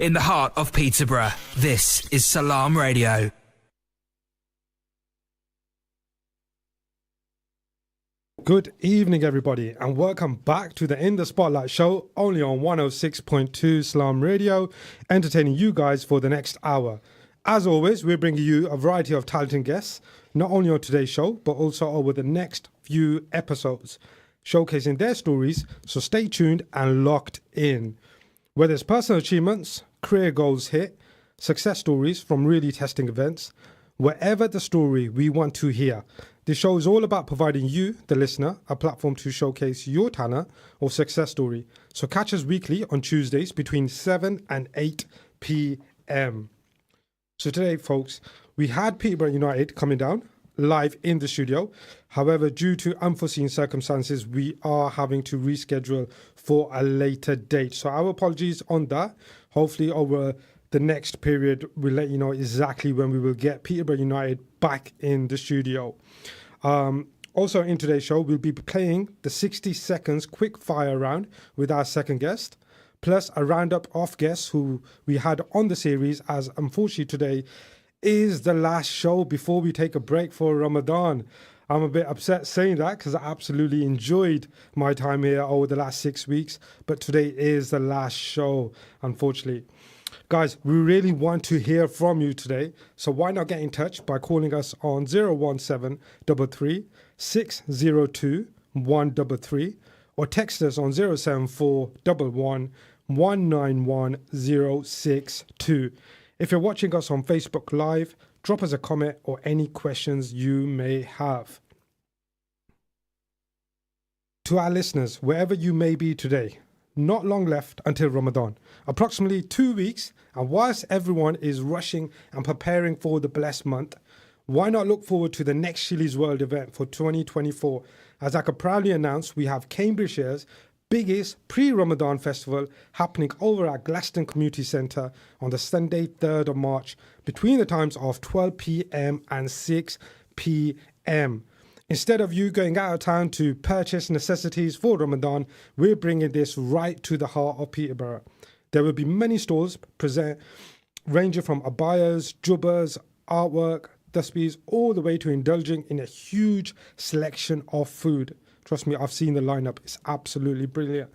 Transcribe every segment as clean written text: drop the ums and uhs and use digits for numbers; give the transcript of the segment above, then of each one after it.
In the heart of Peterborough, this is Salam Radio. Good evening, everybody, and welcome back to the In the Spotlight show, only on 106.2 Salam Radio, entertaining you guys for the next hour. As always, we're bringing you a variety of talented guests, not only on today's show, but also over the next few episodes, showcasing their stories, so stay tuned and locked in. Whether it's personal achievements, career goals hit, success stories from really testing events, whatever the story we want to hear. This show is all about providing you, the listener, a platform to showcase your talent or success story. So catch us weekly on Tuesdays between 7 and 8 p.m. So today, folks, we had Peterborough United coming down live in the studio. However, due to unforeseen circumstances, we are having to reschedule for a later date. So our apologies on that. Hopefully over the next period, we'll let you know exactly when we will get Peterborough United back in the studio. Also in today's show, we'll be playing the 60 seconds quick fire round with our second guest, plus a roundup of guests who we had on the series, as unfortunately today is the last show before we take a break for Ramadan. I'm a bit upset saying that because I absolutely enjoyed my time here over the last 6 weeks, but today is the last show, unfortunately. Guys, we really want to hear from you today, so why not get in touch by calling us on 01733 602 133 or text us on 07411 191 062. If you're watching us on Facebook Live, drop us a comment or any questions you may have. To our listeners, wherever you may be today, not long left until Ramadan, approximately 2 weeks, and whilst everyone is rushing and preparing for the blessed month, why not look forward to the next Chili's World event for 2024? As I can proudly announce, we have Cambridgeshire's biggest pre-Ramadan festival happening over at Glaston Community Centre on the Sunday 3rd of March between the times of 12 p.m. and 6 p.m. Instead of you going out of town to purchase necessities for Ramadan, we're bringing this right to the heart of Peterborough. There will be many stalls present, ranging from abayas, jubbas, artwork, tasbees, all the way to indulging in a huge selection of food. Trust me, I've seen the lineup. It's absolutely brilliant.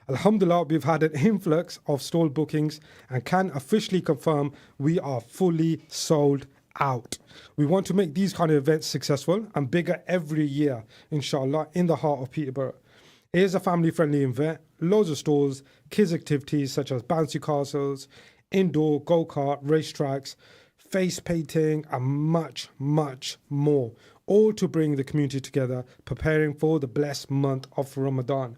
Alhamdulillah, we've had an influx of stall bookings and can officially confirm we are fully sold out. We want to make these kind of events successful and bigger every year, inshallah, in the heart of Peterborough. It is a family-friendly event, loads of stalls, kids' activities such as bouncy castles, indoor go-kart, racetracks, face painting, and much, much more, all to bring the community together, preparing for the blessed month of Ramadan.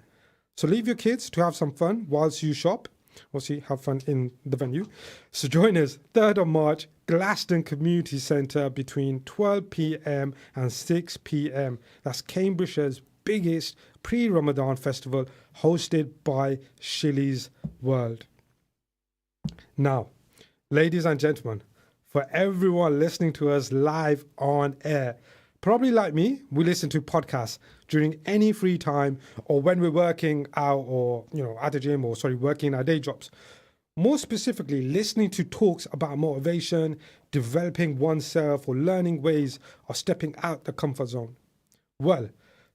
So leave your kids to have some fun whilst you shop. Obviously, have fun in the venue. So join us 3rd of March, Glaston Community Centre between 12 p.m. and 6 p.m. That's Cambridgeshire's biggest pre-Ramadan festival hosted by Chili's World. Now, ladies and gentlemen, for everyone listening to us live on air, probably like me, we listen to podcasts during any free time or when we're working out or, at the gym or, working our day jobs. More specifically, listening to talks about motivation, developing oneself, or learning ways of stepping out the comfort zone. Well,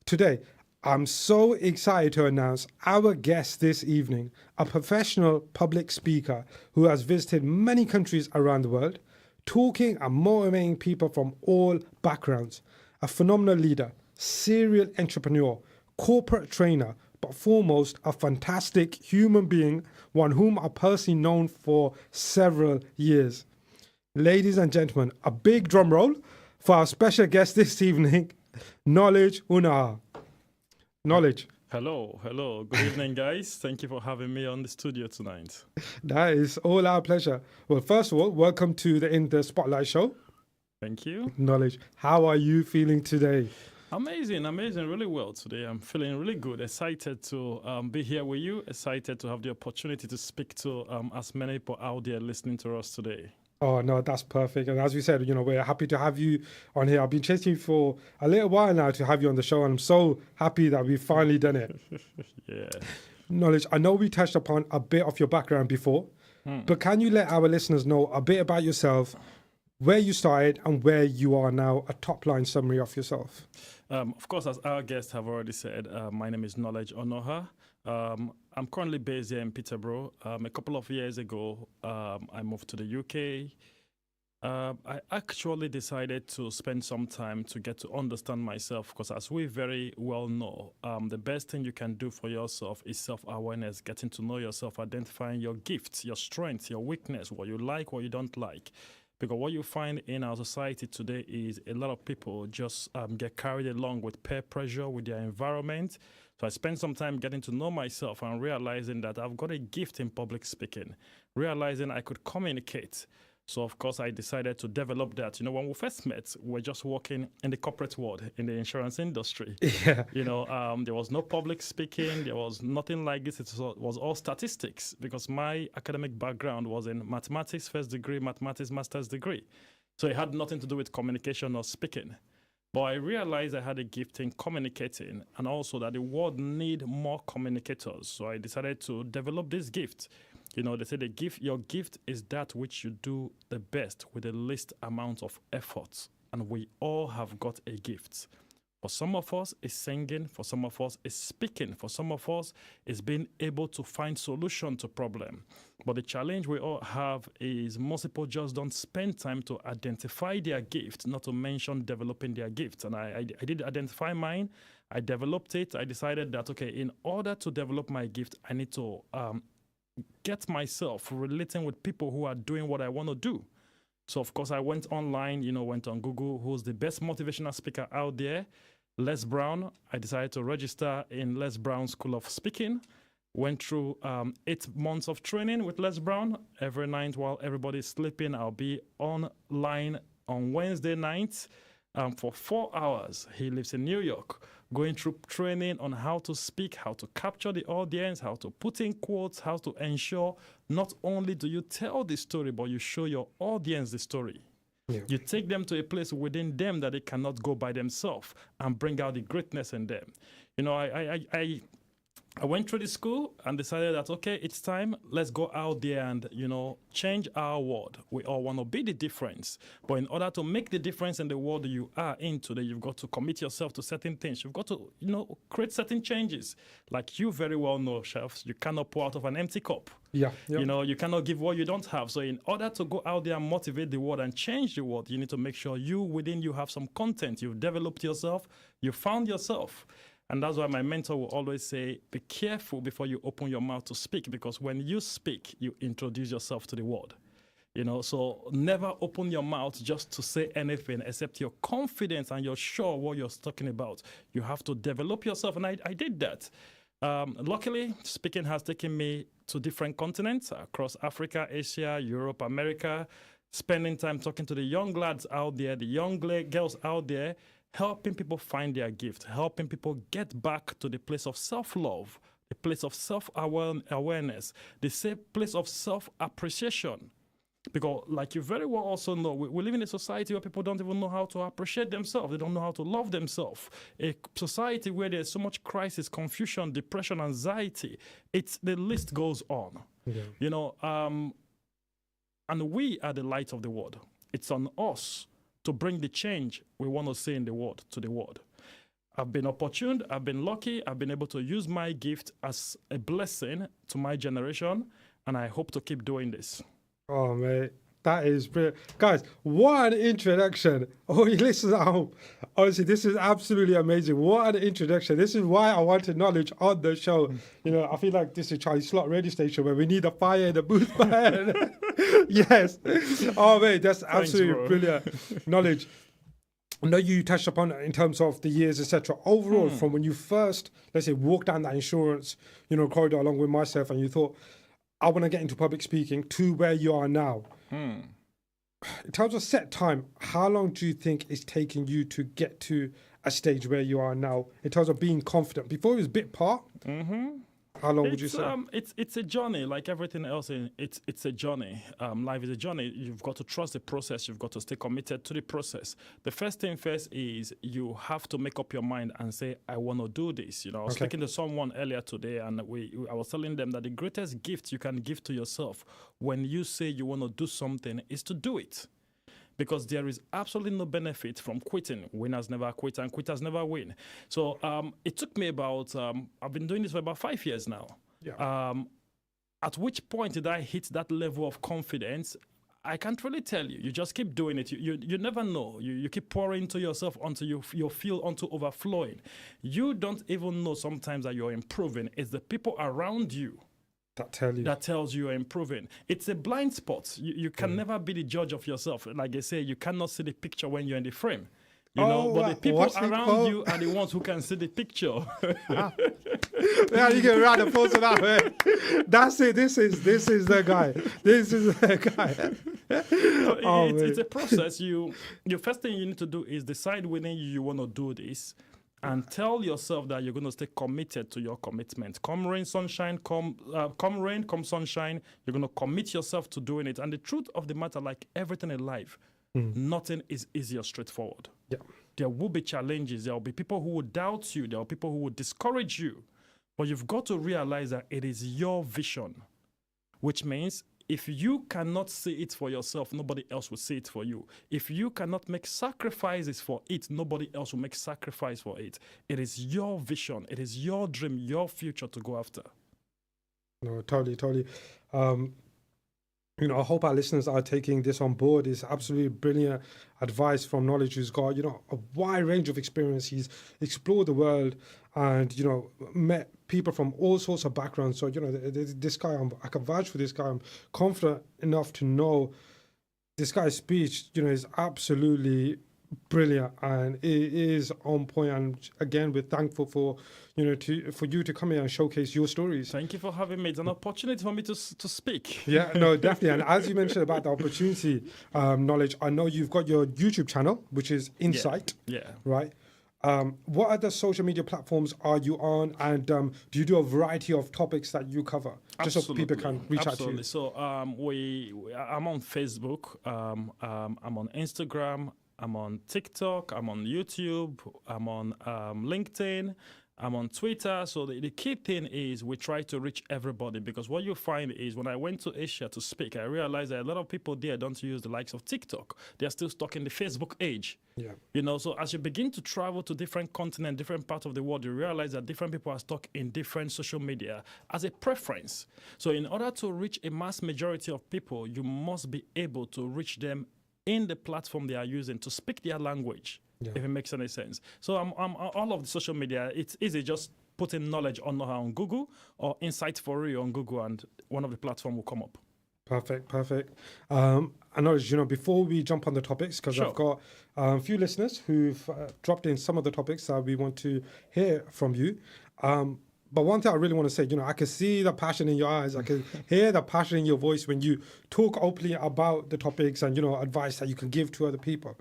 today, I'm so excited to announce our guest this evening, a professional public speaker who has visited many countries around the world, talking and motivating people from all backgrounds. A phenomenal leader, serial entrepreneur, corporate trainer, but foremost a fantastic human being, one whom I personally known for several years. Ladies and gentlemen, a big drum roll for our special guest this evening, Knowledge Unaha. Knowledge. Hello. Good evening, guys. Thank you for having me on the studio tonight. That is all our pleasure. Well, first of all, welcome to the In the Spotlight show. Thank you. Knowledge. How are you feeling today? Amazing, really well today. I'm feeling really good, excited to be here with you, excited to have the opportunity to speak to as many people out there listening to us today. Oh, no, that's perfect. And as we said, we're happy to have you on here. I've been chasing you for a little while now to have you on the show, and I'm so happy that we've finally done it. Yeah. Knowledge, I know we touched upon a bit of your background before, But can you let our listeners know a bit about yourself, where you started and where you are now, a top line summary of yourself? Of course, as our guests have already said, my name is Knowledge Onoha. I'm currently based here in Peterborough. A couple of years ago, I moved to the UK. I actually decided to spend some time to get to understand myself because, as we very well know, the best thing you can do for yourself is self-awareness, getting to know yourself, identifying your gifts, your strengths, your weakness, what you like, what you don't like. Because what you find in our society today is a lot of people just get carried along with peer pressure, with their environment. So I spent some time getting to know myself and realizing that I've got a gift in public speaking, realizing I could communicate. So, of course, I decided to develop that. When we first met, we were just working in the corporate world, in the insurance industry. Yeah. There was no public speaking. There was nothing like this. It was all statistics because my academic background was in mathematics, first degree, mathematics, master's degree. So it had nothing to do with communication or speaking. But I realized I had a gift in communicating and also that the world need more communicators. So I decided to develop this gift. They say your gift is that which you do the best with the least amount of effort. And we all have got a gift. For some of us, it's singing. For some of us, it's speaking. For some of us, it's being able to find solution to problem. But the challenge we all have is most people just don't spend time to identify their gift, not to mention developing their gift. And I did identify mine. I developed it. I decided that, okay, in order to develop my gift, I need to get myself relating with people who are doing what I want to do. So, of course, I went online, went on Google, who's the best motivational speaker out there, Les Brown. I decided to register in Les Brown School of Speaking. Went through 8 months of training with Les Brown. Every night while everybody's sleeping, I'll be online on Wednesday nights for 4 hours. He lives in New York. Going through training on how to speak, how to capture the audience, how to put in quotes, how to ensure not only do you tell the story, but you show your audience the story. Yeah. You take them to a place within them that they cannot go by themselves and bring out the greatness in them. I went through the school and decided that, okay, it's time. Let's go out there and, change our world. We all want to be the difference. But in order to make the difference in the world you are in today, you've got to commit yourself to certain things. You've got to, create certain changes. Like you very well know, Chefs, you cannot pour out of an empty cup. Yeah. You cannot give what you don't have. So in order to go out there and motivate the world and change the world, you need to make sure within you have some content. You've developed yourself. You found yourself. And that's why my mentor will always say, be careful before you open your mouth to speak, because when you speak, you introduce yourself to the world. So never open your mouth just to say anything except you're confident and you're sure what you're talking about. You have to develop yourself, and I did that. Luckily, speaking has taken me to different continents across Africa, Asia, Europe, America, spending time talking to the young lads out there, the young girls out there, helping people find their gift, helping people get back to the place of self-love, the place of self-awareness, the place of self-appreciation. Because like you very well also know, we live in a society where people don't even know how to appreciate themselves. They don't know how to love themselves. A society where there's so much crisis, confusion, depression, anxiety. The list goes on. Yeah. And we are the light of the world. It's on us to bring the change we want to see in the world to the world. I've been opportune, I've been lucky, I've been able to use my gift as a blessing to my generation, and I hope to keep doing this. Oh, mate, that is brilliant. Guys, what an introduction. Oh, you listen at home. Honestly, this is absolutely amazing. What an introduction. This is why I wanted Knowledge on the show. I feel like this is Charlie Slot radio station where we need a fire in the booth. Yes. Oh, mate, that's absolutely brilliant. Knowledge. I know you touched upon it in terms of the years, etc. Overall, from when you first, let's say, walked down that insurance, corridor along with myself, and you thought, I want to get into public speaking, to where you are now. In terms of set time, how long do you think it's taking you to get to a stage where you are now in terms of being confident? Before it was bit part. How long would you say? It's a journey, like everything else. It's a journey. Life is a journey. You've got to trust the process. You've got to stay committed to the process. The first thing first is you have to make up your mind and say, I want to do this. I was speaking to someone earlier today, and I was telling them that the greatest gift you can give to yourself when you say you want to do something is to do it. Because there is absolutely no benefit from quitting. Winners never quit and quitters never win. So it took me about, I've been doing this for about 5 years now. Yeah. At which point did I hit that level of confidence? I can't really tell you. You just keep doing it. You never know. You keep pouring into yourself until you feel onto overflowing. You don't even know sometimes that you're improving. It's the people around you that tells you you're improving. It's a blind spot. You can never be the judge of yourself. Like they say, you cannot see the picture when you're in the frame. But the people around you are the ones who can see the picture. Yeah, you get around the post of that, man. That's it. This is the guy. This is the guy. It's a process. Your first thing you need to do is decide whether you want to do this. And tell yourself that you're going to stay committed to your commitment. Come rain, sunshine, come rain, come sunshine. You're going to commit yourself to doing it. And the truth of the matter, like everything in life, nothing is easy or straightforward. Yeah. There will be challenges. There will be people who will doubt you. There will be people who will discourage you. But you've got to realize that it is your vision, which means if you cannot see it for yourself, nobody else will see it for you. If you cannot make sacrifices for it, nobody else will make sacrifice for it. It is your vision. It is your dream, your future to go after. No, totally. I hope our listeners are taking this on board. It's absolutely brilliant advice from Knowledge, who's got, a wide range of experience. He's explored the world and, met people from all sorts of backgrounds. So, this guy, I can vouch for this guy. I'm confident enough to know this guy's speech, is absolutely brilliant and it is on point. And again, we're thankful for you to come here and showcase your stories. Thank you for having me. It's an opportunity for me to speak. Yeah, no, definitely. And as you mentioned about the opportunity, Knowledge, I know you've got your YouTube channel, which is Insight. Yeah. Right. What other social media platforms are you on, and do you do a variety of topics that you cover, just so people can reach out to you? So I'm on Facebook, I'm on Instagram, I'm on TikTok, I'm on YouTube, I'm on LinkedIn, I'm on Twitter. So the key thing is we try to reach everybody, because what you find is when I went to Asia to speak, I realized that a lot of people there don't use the likes of TikTok. They're still stuck in the Facebook age. Yeah. So as you begin to travel to different continents, different parts of the world, you realize that different people are stuck in different social media as a preference. So in order to reach a mass majority of people, you must be able to reach them in the platform they are using to speak their language. Yeah. If it makes any sense. So I'm all of the social media. It's easy just putting Knowledge on Google or Insight for You on Google, and one of the platform will come up. Perfect. And Knowledge, before we jump on the topics, because I've got a few listeners who've dropped in some of the topics that we want to hear from you. But one thing I really want to say, I can see the passion in your eyes. I can hear the passion in your voice when you talk openly about the topics and, advice that you can give to other people.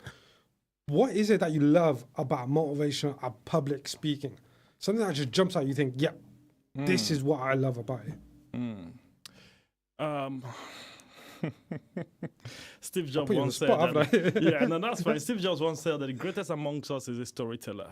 What is it that you love about motivational public speaking? Something that just jumps out, you think, this is what I love about it. Steve Jobs once said that, that's fine. Steve Jobs once said that the greatest amongst us is a storyteller.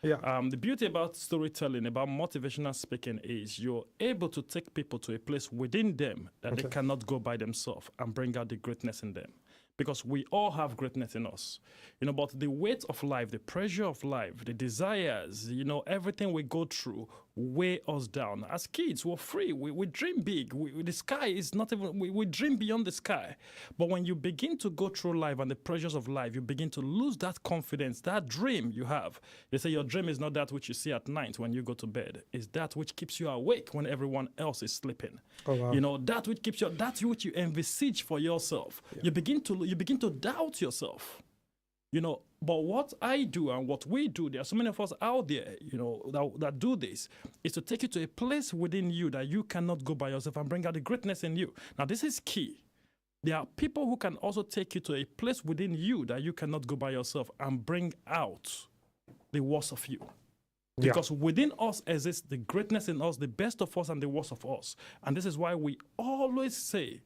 Yeah. The beauty about storytelling, about motivational speaking, is you're able to take people to a place within them that they cannot go by themselves and bring out the greatness in them. Because we all have greatness in us, but the weight of life, the pressure of life, the desires, everything we go through weigh us down. As kids, we're free. We dream big. The sky is not even, we dream beyond the sky. But when you begin to go through life and the pressures of life, you begin to lose that confidence, that dream you have. They say your dream is not that which you see at night when you go to bed. It's that which keeps you awake when everyone else is sleeping. Oh, wow. That which keeps you, that's what you envisage for yourself. Yeah. You begin to doubt yourself. But what I do and what we do, there are so many of us out there, that do this, is to take you to a place within you that you cannot go by yourself and bring out the greatness in you. Now, this is key. There are people who can also take you to a place within you that you cannot go by yourself and bring out the worst of you. Yeah. Because within us exists the greatness in us, the best of us and the worst of us. And this is why we always say,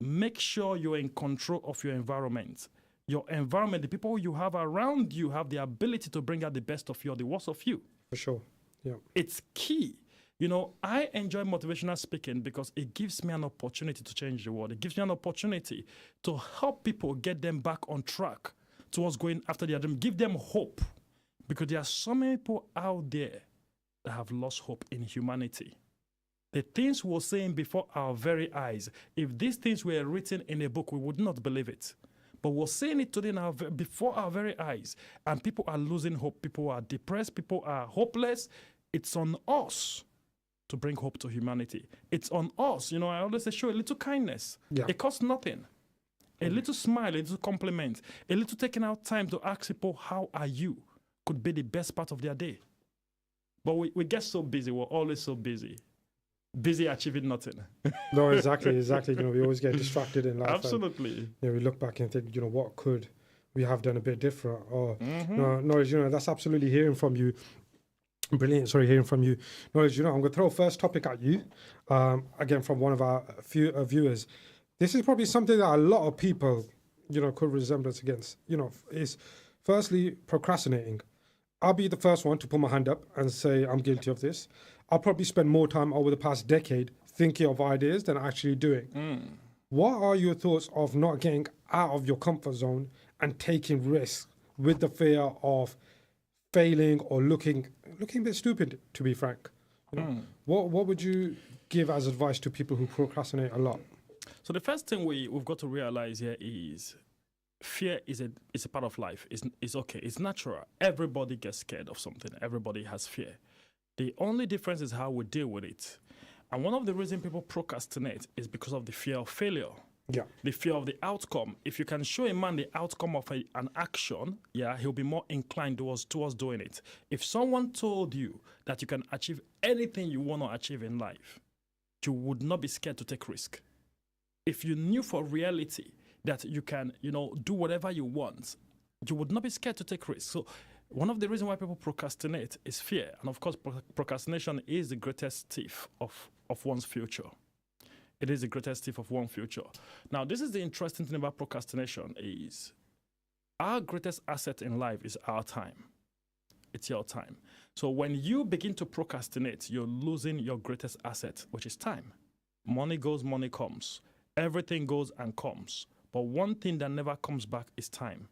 make sure you're in control of your environment. Your environment, the people you have around you have the ability to bring out the best of you or the worst of you. For sure. Yeah. It's key. I enjoy motivational speaking because it gives me an opportunity to change the world. It gives me an opportunity to help people get them back on track towards going after their dream, give them hope. Because there are so many people out there that have lost hope in humanity. The things we're saying before our very eyes, if these things were written in a book, we would not believe it. But we're saying it today before our very eyes, and people are losing hope. People are depressed. People are hopeless. It's on us to bring hope to humanity. It's on us. I always say, show a little kindness. Yeah. It costs nothing. A little smile, a little compliment, a little taking out time to ask people, how are you? Could be the best part of their day. But we get so busy. We're always so busy. Busy achieving nothing. No, exactly. We always get distracted in life. Absolutely. And, we look back and think, what could we have done a bit different? Or knowledge, that's absolutely hearing from you. Brilliant. Sorry, hearing from you. Knowledge, I'm going to throw a first topic at you. Again, from one of our few viewers. This is probably something that a lot of people, could resemblance against. Is firstly procrastinating. I'll be the first one to put my hand up and say I'm guilty of this. I'll probably spend more time over the past decade thinking of ideas than actually doing. What are your thoughts of not getting out of your comfort zone and taking risks with the fear of failing or looking a bit stupid, to be frank? What would you give as advice to people who procrastinate a lot? So the first thing we've got to realize here is fear is a part of life. It's okay. It's natural. Everybody gets scared of something. Everybody has fear. The only difference is how we deal with it. And one of the reasons people procrastinate is because of the fear of failure. Yeah. The fear of the outcome. If you can show a man the outcome of an action, he'll be more inclined towards doing it. If someone told you that you can achieve anything you want to achieve in life, you would not be scared to take risk. If you knew for reality that you can, do whatever you want, you would not be scared to take risks. So one of the reasons why people procrastinate is fear. And of course, procrastination is the greatest thief of one's future. It is the greatest thief of one's future. Now, this is the interesting thing about procrastination is our greatest asset in life is our time. It's your time. So when you begin to procrastinate, you're losing your greatest asset, which is time. Money goes, money comes. Everything goes and comes. But one thing that never comes back is time.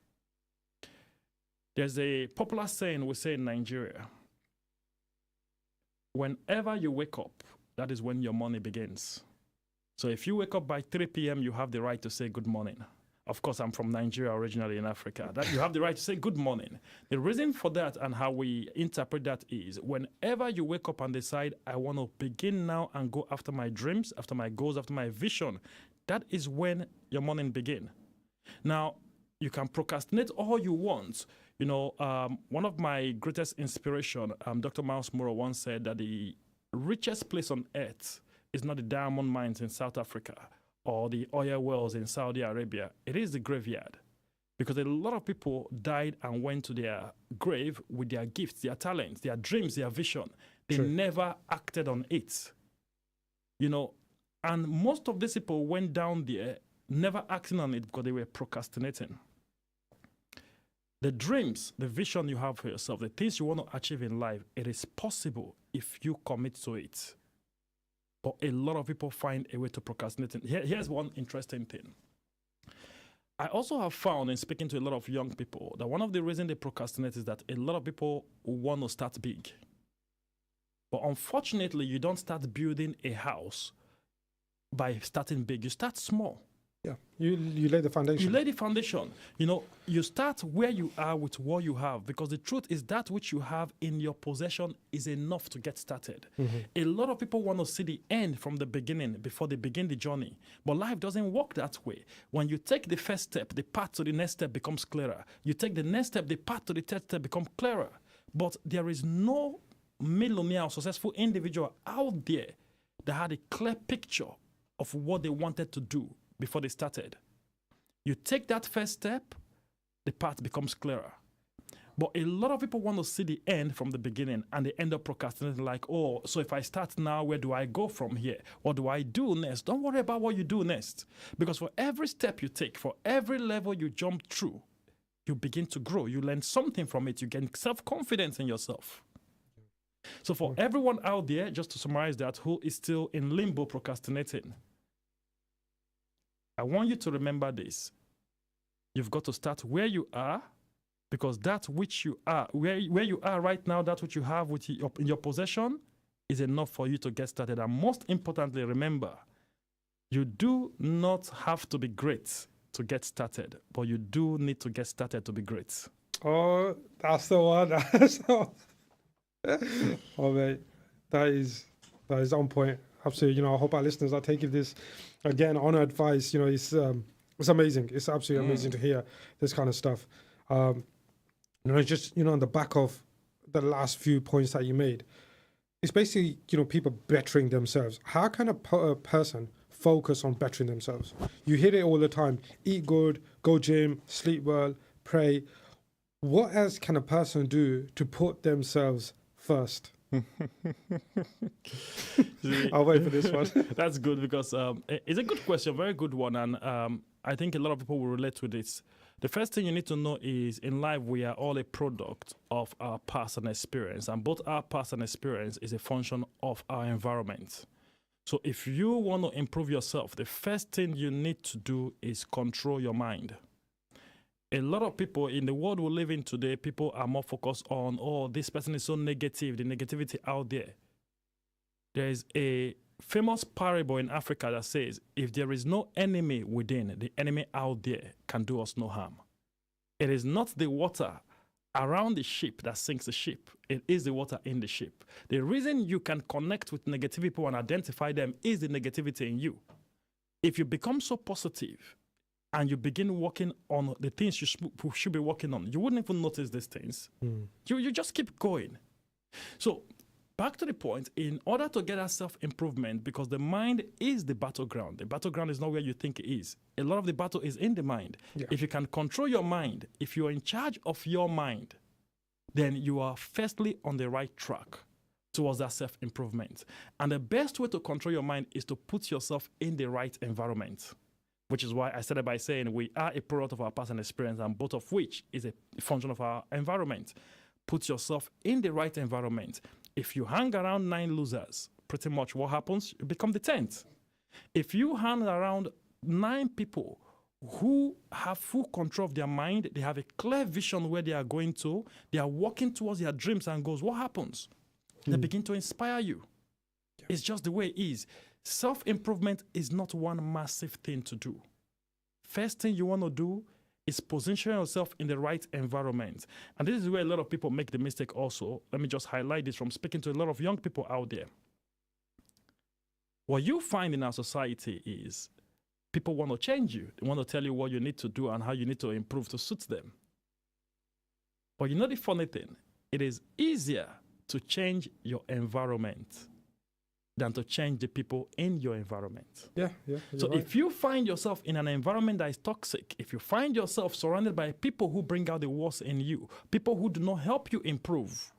There's a popular saying we say in Nigeria. Whenever you wake up, that is when your morning begins. So if you wake up by 3 p.m., you have the right to say good morning. Of course, I'm from Nigeria, originally in Africa. That you have the right to say good morning. The reason for that and how we interpret that is whenever you wake up and decide, I want to begin now and go after my dreams, after my goals, after my vision, that is when your morning begins. Now, you can procrastinate all you want. One of my greatest inspiration, Dr. Miles Moore once said that the richest place on earth is not the diamond mines in South Africa or the oil wells in Saudi Arabia. It is the graveyard. Because a lot of people died and went to their grave with their gifts, their talents, their dreams, their vision. They True. never acted on it. And most of these people went down there never acting on it because they were procrastinating. The dreams, the vision you have for yourself, the things you want to achieve in life, it is possible if you commit to it. But a lot of people find a way to procrastinate. Here's one interesting thing. I also have found in speaking to a lot of young people that one of the reasons they procrastinate is that a lot of people want to start big. But unfortunately, you don't start building a house by starting big. You start small. Yeah, you lay the foundation. You lay the foundation. You start where you are with what you have, because the truth is that which you have in your possession is enough to get started. Mm-hmm. A lot of people want to see the end from the beginning before they begin the journey. But life doesn't work that way. When you take the first step, the path to the next step becomes clearer. You take the next step, the path to the third step becomes clearer. But there is no millionaire or successful individual out there that had a clear picture of what they wanted to do before they started. You take that first step, the path becomes clearer. But a lot of people want to see the end from the beginning, and they end up procrastinating like, oh, so if I start now, where do I go from here? What do I do next? Don't worry about what you do next. Because for every step you take, for every level you jump through, you begin to grow. You learn something from it. You gain self-confidence in yourself. So for everyone out there, just to summarize that, who is still in limbo procrastinating, I want you to remember this. You've got to start where you are, because that which you are, where you are right now, that which you have in your possession is enough for you to get started. And most importantly, remember, you do not have to be great to get started, but you do need to get started to be great. Oh, that's the one. That's the one. Oh, mate, that is on point. Absolutely. I hope our listeners are taking this again on advice. It's amazing. It's absolutely amazing to hear this kind of stuff. Just on the back of the last few points that you made, it's basically people bettering themselves. How can a person focus on bettering themselves? You hear it all the time: eat good, go gym, sleep well, pray. What else can a person do to put themselves first? I'll wait for this one. That's good, because it's a good question, very good one, and I think a lot of people will relate to this. The first thing you need to know is, in life, we are all a product of our past and experience, and both our past and experience is a function of our environment. So if you want to improve yourself, the first thing you need to do is control your mind. A lot of people in the world we live in today, people are more focused on, oh, this person is so negative, the negativity out there. There is a famous parable in Africa that says, if there is no enemy within, the enemy out there can do us no harm. It is not the water around the ship that sinks the ship. It is the water in the ship. The reason you can connect with negative people and identify them is the negativity in you. If you become so positive and you begin working on the things you should be working on, you wouldn't even notice these things. You just keep going. So back to the point, in order to get that self-improvement, because the mind is the battleground. The battleground is not where you think it is. A lot of the battle is in the mind. Yeah. If you can control your mind, if you are in charge of your mind, then you are firstly on the right track towards that self-improvement. And the best way to control your mind is to put yourself in the right environment, which is why I started by saying we are a product of our past and experience, and both of which is a function of our environment. Put yourself in the right environment. If you hang around 9 losers, pretty much what happens? You become the 10th. If you hang around 9 people who have full control of their mind, they have a clear vision where they are going to, they are working towards their dreams and goals, what happens? They begin to inspire you. Yeah. It's just the way it is. Self-improvement is not one massive thing to do. First thing you want to do is position yourself in the right environment. And this is where a lot of people make the mistake also. Let me just highlight this from speaking to a lot of young people out there. What you find in our society is people want to change you. They want to tell you what you need to do and how you need to improve to suit them. But you know the funny thing? It is easier to change your environment than to change the people in your environment. Yeah. So right. If you find yourself in an environment that is toxic, if you find yourself surrounded by people who bring out the worst in you, people who do not help you improve,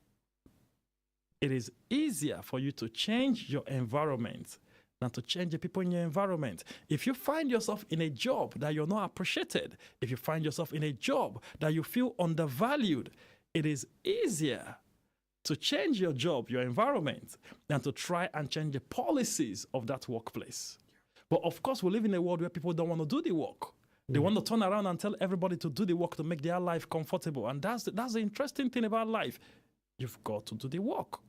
it is easier for you to change your environment than to change the people in your environment. If you find yourself in a job that you're not appreciated, if you find yourself in a job that you feel undervalued, it is easier to change your job, your environment, than to try and change the policies of that workplace. But of course, we live in a world where people don't want to do the work. They want to turn around and tell everybody to do the work to make their life comfortable. And that's the interesting thing about life. You've got to do the work.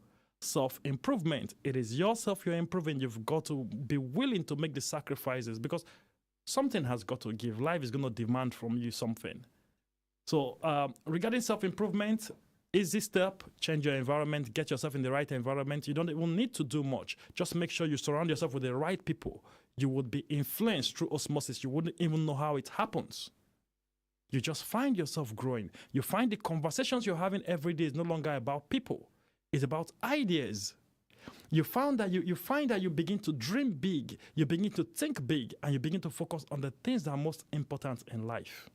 Self-improvement. It is yourself you're improving. You've got to be willing to make the sacrifices, because something has got to give. Life is going to demand from you something. So regarding self-improvement, easy step, change your environment, get yourself in the right environment. You don't even need to do much. Just make sure you surround yourself with the right people. You would be influenced through osmosis. You wouldn't even know how it happens. You just find yourself growing. You find the conversations you're having every day is no longer about people. It's about ideas. You find that you begin to dream big, you begin to think big, and you begin to focus on the things that are most important in life.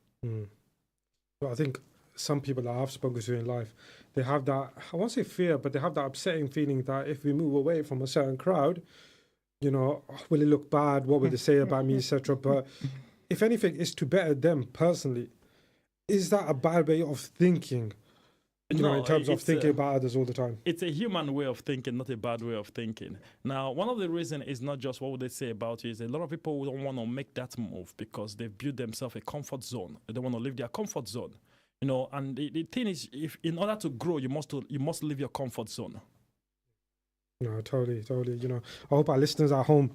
Well, I think some people that I've spoken to in life, they have that, I won't say fear, but they have that upsetting feeling that if we move away from a certain crowd, you know, will it look bad? What will they say about me, etc.? But if anything, it's to better them personally. Is that a bad way of thinking? You know, in terms of thinking about others all the time. It's a human way of thinking, not a bad way of thinking. Now, one of the reasons is not just what would they say about you, is a lot of people don't want to make that move because they've built themselves a comfort zone. They don't want to leave their comfort zone. You know, and the thing is, if in order to grow, you must leave your comfort zone. No, totally. You know, I hope our listeners at home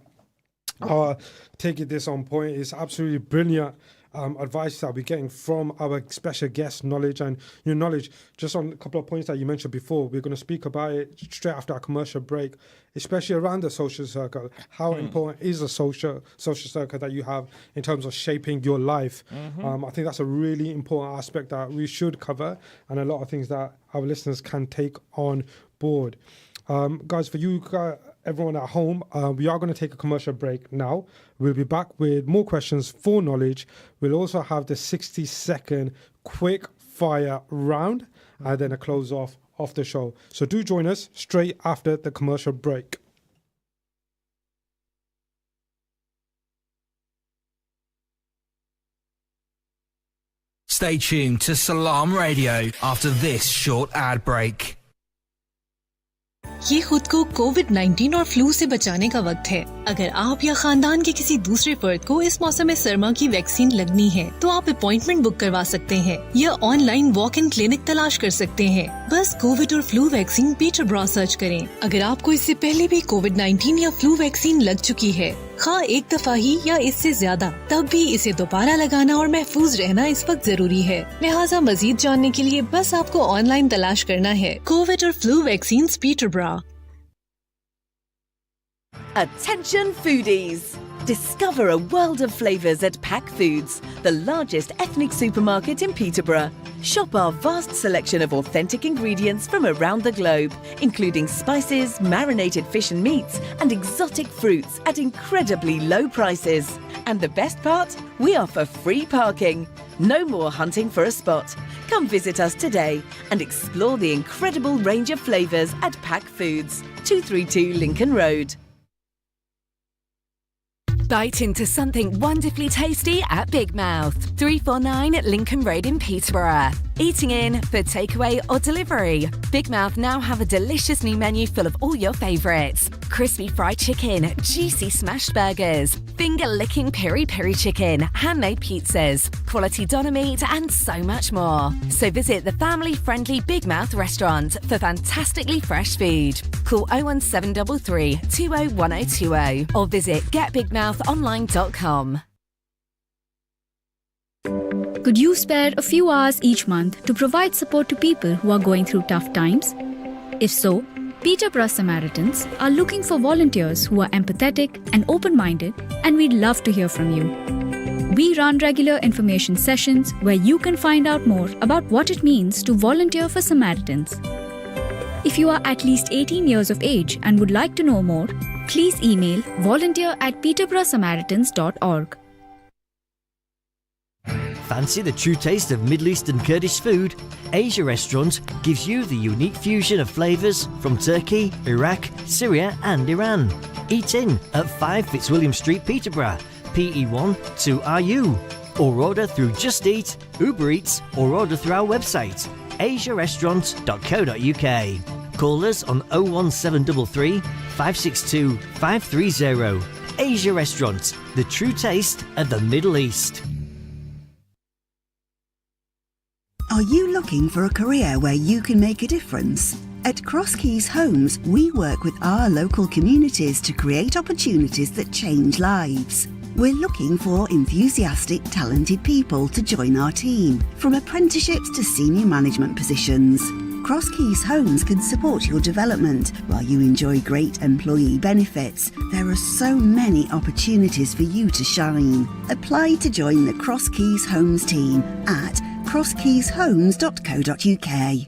are taking this on point. It's absolutely brilliant advice that we're getting from our special guest, Knowledge. And your Knowledge, just on a couple of points that you mentioned before, we're going to speak about it straight after our commercial break, especially around the social circle. How important is a social circle that you have in terms of shaping your life? I think that's a really important aspect that we should cover, and a lot of things that our listeners can take on board. Guys, for you everyone at home, we are going to take a commercial break now. We'll be back with more questions for Knowledge. We'll also have the 60-second quick fire round and then a close off the show. So do join us straight after the commercial break. Stay tuned to Salam Radio after this short ad break. ये खुद को कोविड-19 और flu से बचाने का वक्त है। अगर आप या खानदान के किसी दूसरे फर्द को इस मौसम सरमा की वैक्सीन लगनी है, तो आप अपॉइंटमेंट बुक करवा सकते हैं या ऑनलाइन वॉक इन क्लिनिक तलाश कर सकते हैं। बस कोविड और फ्लू वैक्सीन पीटरब्रा सर्च करें। अगर आपको इससे पहले भी कोविड-19 या फ्लू वैक्सीन लग चुकी है, हाँ एक दफा ही या इससे ज्यादा, तब भी इसे दोबारा लगाना और महफूज रहना इस वक्त जरूरी है। लिहाजा मजीद जानने के लिए बस आपको ऑनलाइन तलाश करना है कोविड और flu vaccine Peterborough. Attention foodies! Discover a world of flavours at Pack Foods, the largest ethnic supermarket in Peterborough. Shop our vast selection of authentic ingredients from around the globe, including spices, marinated fish and meats, and exotic fruits at incredibly low prices. And the best part? We offer free parking. No more hunting for a spot. Come visit us today and explore the incredible range of flavours at Pack Foods, 232 Lincoln Road. Bite into something wonderfully tasty at Big Mouth, 349 Lincoln Road in Peterborough. Eating in for takeaway or delivery, Big Mouth now have a delicious new menu full of all your favourites. Crispy fried chicken, juicy smashed burgers, finger-licking peri-peri chicken, handmade pizzas, quality doner meat and so much more. So visit the family-friendly Big Mouth restaurant for fantastically fresh food. Call 01733 201020 or visit getbigmouthonline.com. Could you spare a few hours each month to provide support to people who are going through tough times? If so, Peterborough Samaritans are looking for volunteers who are empathetic and open-minded, and we'd love to hear from you. We run regular information sessions where you can find out more about what it means to volunteer for Samaritans. If you are at least 18 years of age and would like to know more, please email volunteer@peterboroughsamaritans.org. Fancy the true taste of Middle Eastern Kurdish food? Asia Restaurant gives you the unique fusion of flavours from Turkey, Iraq, Syria and Iran. Eat in at 5 Fitzwilliam Street, Peterborough, PE1 2RU. Or order through Just Eat, Uber Eats or order through our website, asiarestaurant.co.uk. Call us on 01733 562 530. Asia Restaurant, the true taste of the Middle East. Are you looking for a career where you can make a difference? At Cross Keys Homes, we work with our local communities to create opportunities that change lives. We're looking for enthusiastic, talented people to join our team, from apprenticeships to senior management positions. Cross Keys Homes can support your development while you enjoy great employee benefits. There are so many opportunities for you to shine. Apply to join the Cross Keys Homes team at crosskeyshomes.co.uk.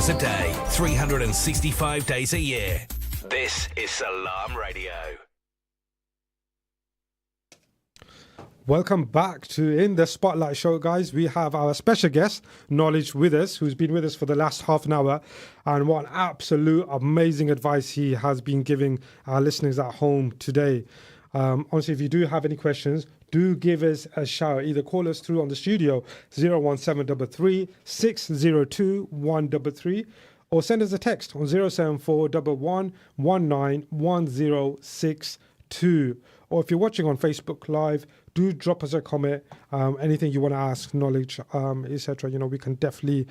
hours a day, 365 days a year. This is Salam Radio. Welcome back to In the Spotlight Show, guys. We have our special guest, Knowledge, with us, who's been with us for the last half an hour. And what absolute amazing advice he has been giving our listeners at home today. Honestly, if you do have any questions, do give us a shout. Either call us through on the studio 01733 602 133 or send us a text on 074 11191062. Or if you're watching on Facebook Live, do drop us a comment. Anything you want to ask, Knowledge, etc. You know, we can definitely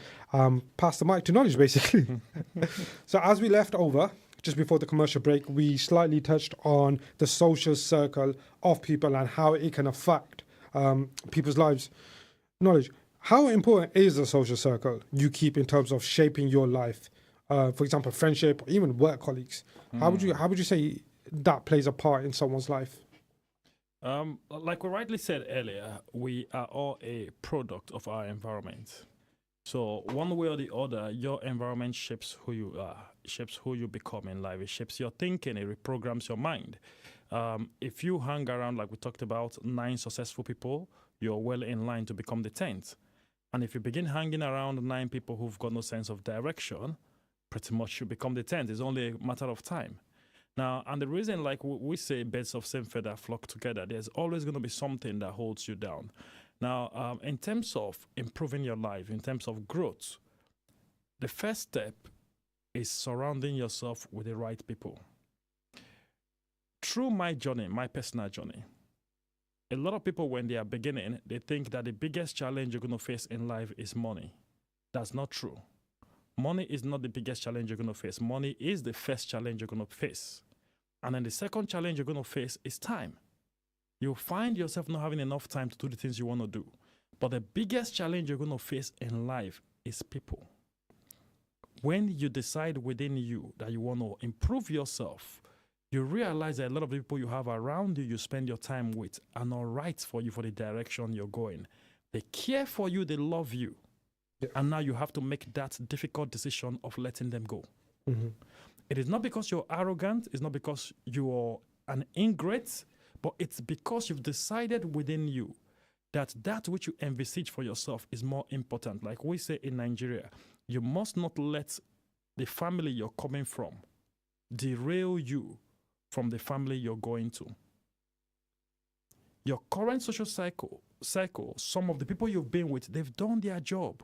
pass the mic to Knowledge, basically. So as we left over, just before the commercial break, we slightly touched on the social circle of people and how it can affect people's lives. Knowledge, how important is the social circle you keep in terms of shaping your life? For example, friendship or even work colleagues. How would you say that plays a part in someone's life? Like we rightly said earlier, we are all a product of our environment. So one way or the other, your environment shapes who you are, shapes who you become in life. It shapes your thinking, it reprograms your mind. If you hang around, like we talked about, 9 successful people, you're well in line to become the 10th. And if you begin hanging around 9 people who've got no sense of direction, pretty much you become the 10th. It's only a matter of time. Now, and the reason, like we say, birds of same feather flock together, there's always going to be something that holds you down. Now, in terms of improving your life, in terms of growth, the first step is surrounding yourself with the right people. Through my journey, my personal journey, a lot of people, when they are beginning, they think that the biggest challenge you're going to face in life is money. That's not true. Money is not the biggest challenge you're going to face. Money is the first challenge you're going to face. And then the second challenge you're going to face is time. You'll find yourself not having enough time to do the things you want to do. But the biggest challenge you're going to face in life is people. When you decide within you that you want to improve yourself, you realize that a lot of the people you have around you, you spend your time with, are not right for you for the direction you're going. They care for you, they love you. Yeah. And now you have to make that difficult decision of letting them go. Mm-hmm. It is not because you're arrogant, it's not because you're an ingrate, but it's because you've decided within you that that which you envisage for yourself is more important. Like we say in Nigeria, you must not let the family you're coming from derail you from the family you're going to. Your current social cycle, some of the people you've been with, they've done their job.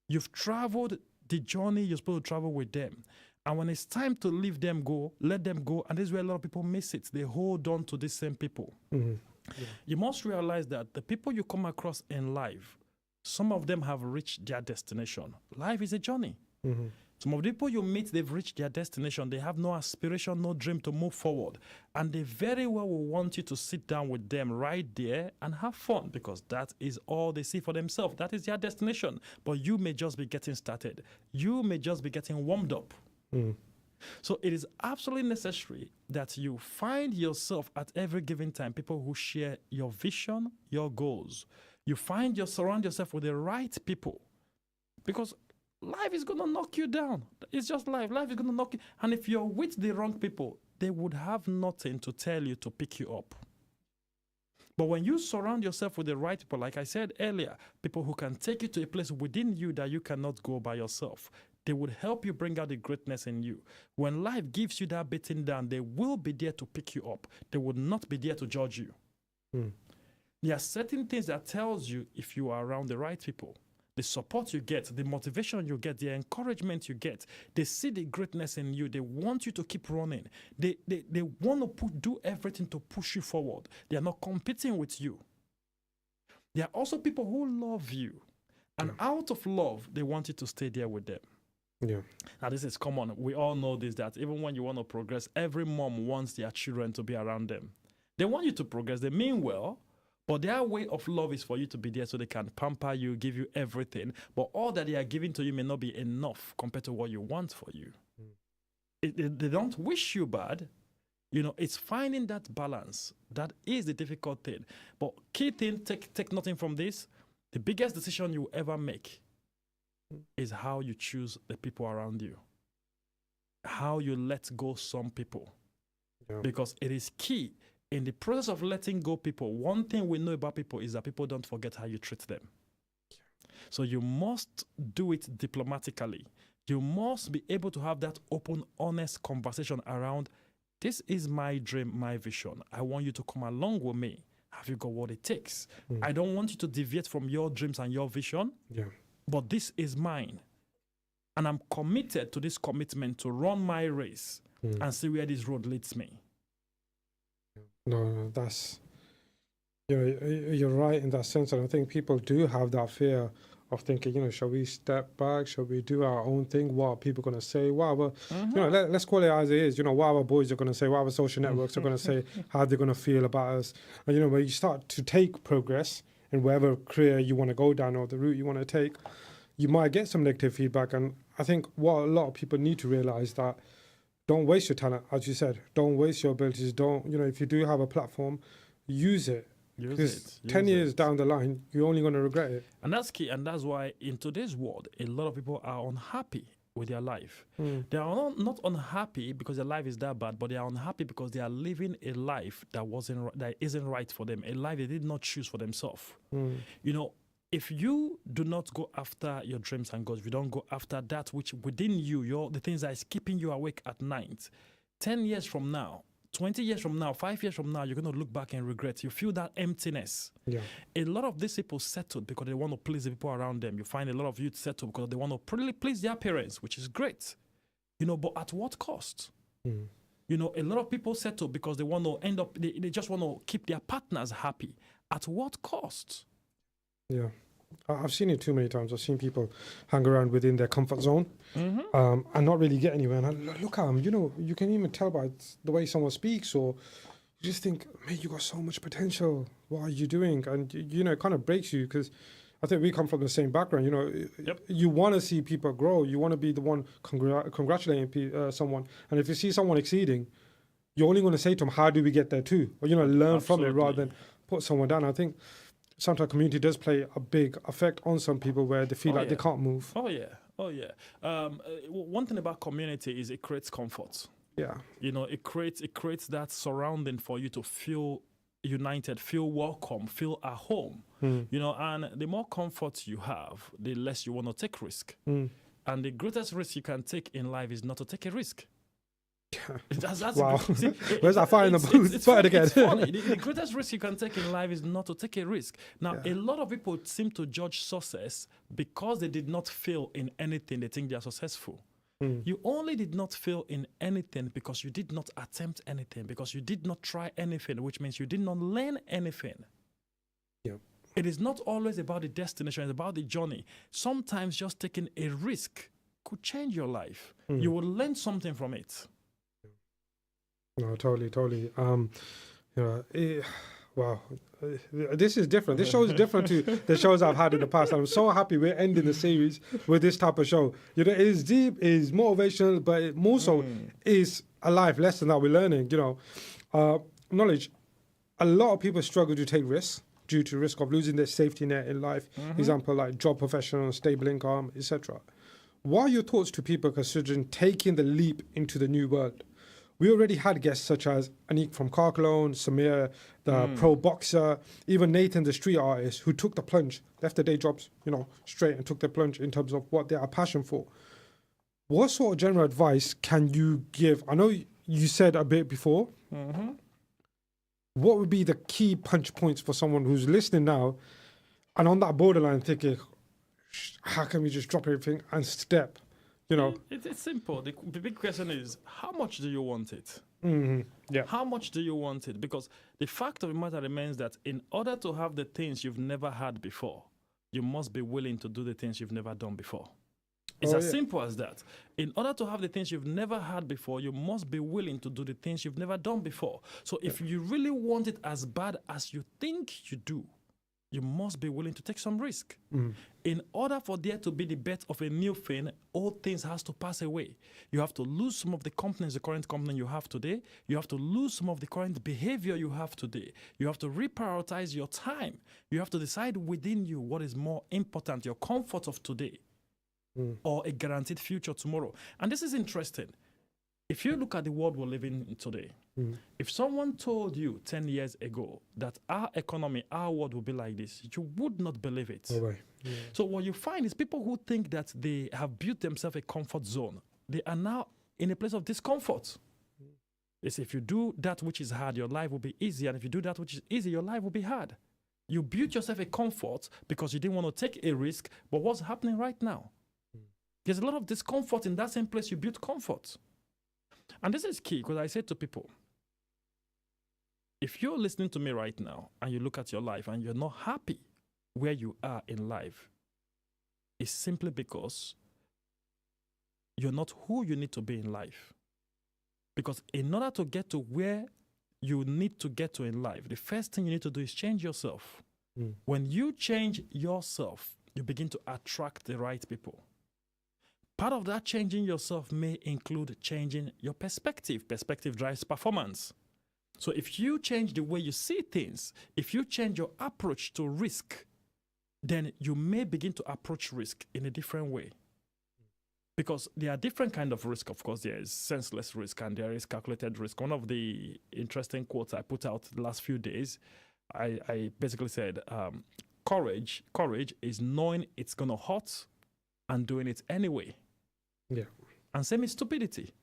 You've traveled the journey you're supposed to travel with them. And when it's time to leave them go, let them go. And this is where a lot of people miss it. They hold on to these same people. Mm-hmm. Yeah. You must realize that the people you come across in life, some of them have reached their destination. Life is a journey. Mm-hmm. Some of the people you meet, they've reached their destination. They have no aspiration, no dream to move forward. And they very well will want you to sit down with them right there and have fun, because that is all they see for themselves. That is their destination. But you may just be getting started. You may just be getting warmed up. Mm. So it is absolutely necessary that you find yourself at every given time people who share your vision, your goals. You surround yourself with the right people, because life is going to knock you down. It's just life. Life is going to knock you. And if you're with the wrong people, they would have nothing to tell you to pick you up. But when you surround yourself with the right people, like I said earlier, people who can take you to a place within you that you cannot go by yourself, they would help you bring out the greatness in you. When life gives you that beating down, they will be there to pick you up. They would not be there to judge you. Mm. There are certain things that tells you if you are around the right people. The support you get, the motivation you get, the encouragement you get, they see the greatness in you. They want you to keep running. They want to do everything to push you forward. They are not competing with you. There are also people who love you. And out of love, they want you to stay there with them. Yeah. Now, this is common. We all know this, that even when you want to progress, every mom wants their children to be around them. They want you to progress. They mean well. But their way of love is for you to be there so they can pamper you, give you everything. But all that they are giving to you may not be enough compared to what you want for you. Mm. They don't wish you bad. You know, it's finding that balance. That is the difficult thing. But key thing, take nothing from this. The biggest decision you ever make is how you choose the people around you, how you let go some people. Yeah. Because it is key in the process of letting go people. One thing we know about people is that people don't forget how you treat them. So you must do it diplomatically. You must be able to have that open, honest conversation around, this is my dream, my vision. I want you to come along with me. Have you got what it takes? I don't want you to deviate from your dreams and your vision, but this is mine. And I'm committed to this commitment to run my race and see where this road leads me. No, that's, you're right in that sense. And I think people do have that fear of thinking, shall we step back? Shall we do our own thing? What are people going to say? What our, let's call it as it is. What our boys are going to say, what our social networks are going to say, how they're going to feel about us. And, when you start to take progress in whatever career you want to go down or the route you want to take, you might get some negative feedback. And I think what a lot of people need to realize that don't waste your talent, as you said. Don't waste your abilities. Don't, if you do have a platform, use it. Because 10 years down the line, you're only going to regret it. And that's key. And that's why in today's world, a lot of people are unhappy with their life. They are not unhappy because their life is that bad, but they are unhappy because they are living a life that isn't right for them, a life they did not choose for themselves. If you do not go after your dreams and goals, if you don't go after that which within you, the things that is keeping you awake at night, 10 years from now, 20 years from now, 5 years from now, you're going to look back and regret. You feel that emptiness. Yeah. A lot of these people settled because they want to please the people around them. You find a lot of youth settled because they want to really please their parents, which is great. But at what cost? A lot of people settle because they want to end up, they just want to keep their partners happy. At what cost? Yeah. I've seen it too many times. I've seen people hang around within their comfort zone and not really get anywhere. And I look at them, you can even tell by the way someone speaks, or you just think, man, you got so much potential. What are you doing? And, it kind of breaks you because I think we come from the same background. You want to see people grow. You want to be the one congratulating someone. And if you see someone exceeding, you're only going to say to them, how do we get there too? Or, learn from it rather than put someone down. I think sometimes community does play a big effect on some people where they feel like they can't move. Oh yeah. One thing about community is it creates comfort. Yeah. It creates that surrounding for you to feel united, feel welcome, feel at home. And the more comfort you have, the less you want to take risk. And the greatest risk you can take in life is not to take a risk. That's wow. Where's that fire in the booth? It's funny. The greatest risk you can take in life is not to take a risk. Now, a lot of people seem to judge success because they did not fail in anything. They think they are successful. You only did not fail in anything because you did not attempt anything, because you did not try anything, which means you did not learn anything. Yeah. It is not always about the destination. It's about the journey. Sometimes just taking a risk could change your life. You will learn something from it. No, totally. Wow, this is different. This show is different to the shows I've had in the past. I'm so happy we're ending the series with this type of show. It is deep, it is motivational, but it more so is a life lesson that we're learning. Knowledge. A lot of people struggle to take risks due to risk of losing their safety net in life. Example like job professional, stable income, etc. What are your thoughts to people considering taking the leap into the new world? We already had guests such as Anik from Car Cologne, Samir, the pro boxer, even Nathan, the street artist, who took the plunge, left their day jobs, straight and took the plunge in terms of what they are passionate for. What sort of general advice can you give? I know you said a bit before. What would be the key punch points for someone who's listening now and on that borderline thinking, how can we just drop everything and step? It's simple. The big question is, how much do you want it? Yeah. How much do you want it? Because the fact of the matter remains that in order to have the things you've never had before, you must be willing to do the things you've never done before. It's as simple as that. In order to have the things you've never had before, you must be willing to do the things you've never done before. So if you really want it as bad as you think you do, you must be willing to take some risk. In order for there to be the birth of a new thing, old things has to pass away. You have to lose some of the companies, the current company you have today. You have to lose some of the current behavior you have today. You have to reprioritize your time. You have to decide within you what is more important, your comfort of today or a guaranteed future tomorrow. And this is interesting. If you look at the world we're living in today, if someone told you 10 years ago that our economy, our world will be like this, you would not believe it. No way. So what you find is people who think that they have built themselves a comfort zone, they are now in a place of discomfort. It's if you do that which is hard, your life will be easy. And if you do that which is easy, your life will be hard. You built yourself a comfort because you didn't want to take a risk. But what's happening right now? There's a lot of discomfort in that same place you built comfort. And this is key because I say to people, if you're listening to me right now and you look at your life and you're not happy where you are in life, it's simply because you're not who you need to be in life. Because in order to get to where you need to get to in life, the first thing you need to do is change yourself. When you change yourself, you begin to attract the right people. Part of that changing yourself may include changing your perspective. Perspective drives performance. So if you change the way you see things, if you change your approach to risk, then you may begin to approach risk in a different way. Because there are different kinds of risk. Of course, there is senseless risk and there is calculated risk. One of the interesting quotes I put out the last few days, I basically said, courage is knowing it's going to hurt and doing it anyway. Yeah. And same is stupidity.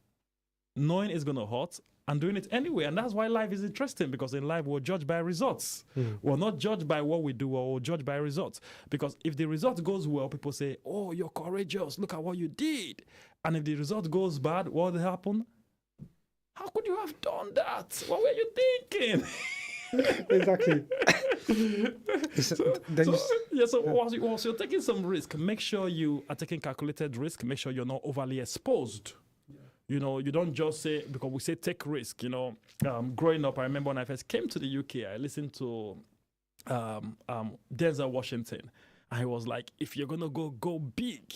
Knowing it's going to hurt and doing it anyway. And that's why life is interesting, because in life we're judged by results. We're not judged by what we do, or we're judged by results. Because if the result goes well, people say, oh, you're courageous, look at what you did. And if the result goes bad, what will happen? How could you have done that? What were you thinking? Exactly. Once you're taking some risk, make sure you are taking calculated risk. Make sure you're not overly exposed. You know, you don't just say, because we say take risk, you know. Growing up, I remember when I first came to the UK, I listened to Denzel Washington. And he was like, if you're going to go big.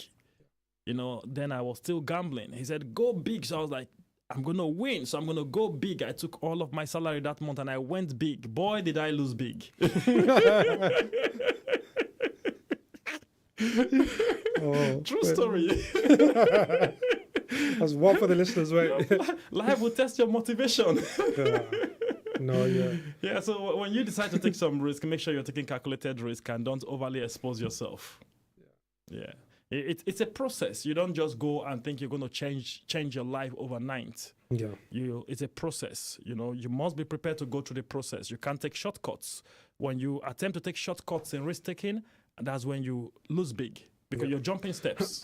You know, then I was still gambling. He said, go big. So I was like, I'm going to win. So I'm going to go big. I took all of my salary that month and I went big. Boy, did I lose big. True story. That's one for the listeners, right? Life will test your motivation. Yeah, so when you decide to take some risk, make sure you're taking calculated risk and don't overly expose yourself. Yeah. It's a process. You don't just go and think you're going to change your life overnight. Yeah. It's a process. You know, you must be prepared to go through the process. You can't take shortcuts. When you attempt to take shortcuts in risk taking, that's when you lose big, because you're jumping steps.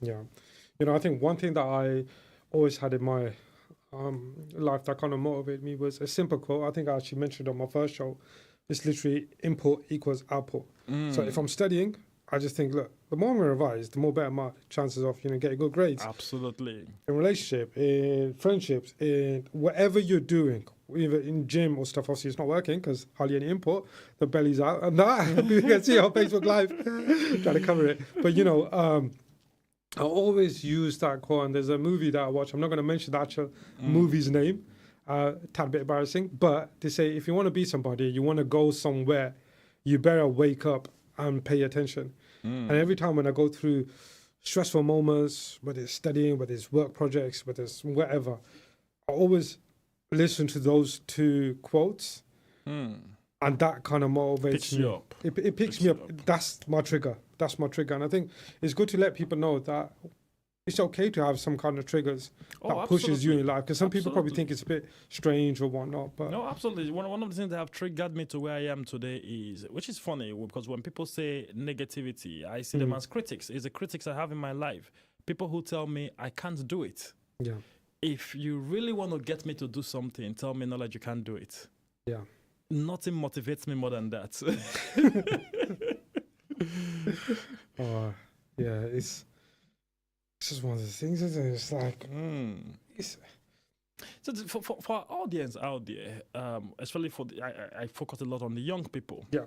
Yeah. You know, I think one thing that I always had in my life that kind of motivated me was a simple quote. I think I actually mentioned on my first show. It's literally input equals output. So if I'm studying, I just think, look, the more I revise, the more better my chances of, getting good grades. Absolutely. In relationship, in friendships, in whatever you're doing, either in gym or stuff, obviously it's not working because hardly any input, the belly's out, and that, you can see on Facebook Live, trying to cover it. But, I always use that quote, and there's a movie that I watch, I'm not going to mention the actual movie's name, tad bit embarrassing, but they say if you want to be somebody, you want to go somewhere, you better wake up and pay attention. And every time when I go through stressful moments, whether it's studying, whether it's work projects, whether it's whatever, I always listen to those two quotes, and that kind of motivates me. It picks me up. That's my trigger. And I think it's good to let people know that it's okay to have some kind of triggers that pushes you in life, because some people probably think it's a bit strange or whatnot. But no, absolutely. One of the things that have triggered me to where I am today is, which is funny, because when people say negativity, I see them as critics. It's the critics I have in my life. People who tell me I can't do it. Yeah. If you really want to get me to do something, tell me that you can't do it. Yeah. Nothing motivates me more than that. It's just one of the things, isn't it? It's like, So for our audience out there, especially I focus a lot on the young people. Yeah.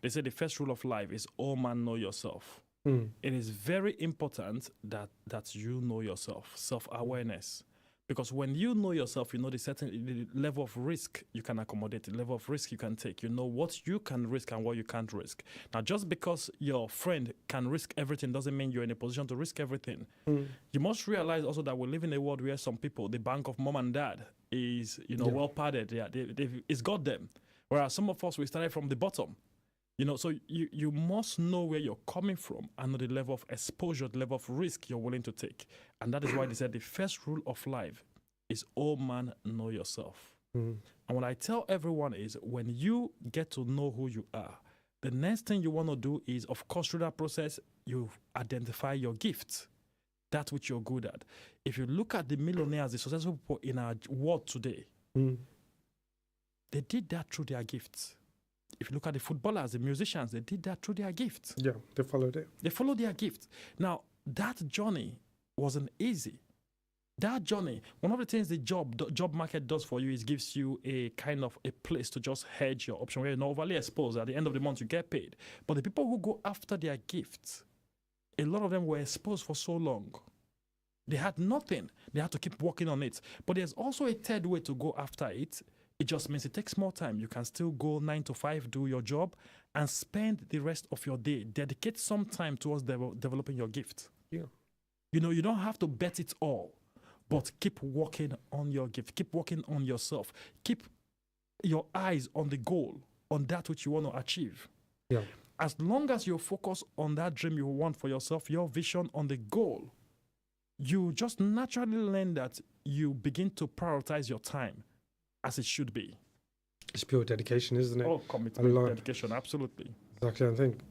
They say the first rule of life is, oh man, know yourself. It is very important that you know yourself, self-awareness. Because when you know yourself, you know the level of risk you can accommodate, the level of risk you can take. You know what you can risk and what you can't risk. Now, just because your friend can risk everything doesn't mean you're in a position to risk everything. You must realize also that we live in a world where some people, the bank of mom and dad is, well padded. Yeah, it's got them. Whereas some of us, we started from the bottom. So you must know where you're coming from and know the level of exposure, the level of risk you're willing to take. And that is why they said the first rule of life is, oh man, know yourself. And what I tell everyone is, when you get to know who you are, the next thing you want to do is, of course, through that process, you identify your gifts, that which you're good at. If you look at the millionaires, the successful people in our world today, they did that through their gifts. If you look at the footballers, the musicians, they did that through their gifts. Yeah, they followed it. They followed their gifts. Now, that journey wasn't easy. That journey, one of the things the job market does for you is gives you a kind of a place to just hedge your option where you're not overly exposed. At the end of the month, you get paid. But the people who go after their gifts, a lot of them were exposed for so long. They had nothing. They had to keep working on it. But there's also a third way to go after it. It just means it takes more time. You can still go 9 to 5, do your job, and spend the rest of your day. Dedicate some time towards developing your gift. Yeah. You don't have to bet it all, but keep working on your gift. Keep working on yourself. Keep your eyes on the goal, on that which you want to achieve. Yeah. As long as you focus on that dream you want for yourself, your vision on the goal, you just naturally learn that you begin to prioritize your time as it should be. It's pure dedication, isn't it? Oh, commitment, dedication, absolutely. Exactly. I think,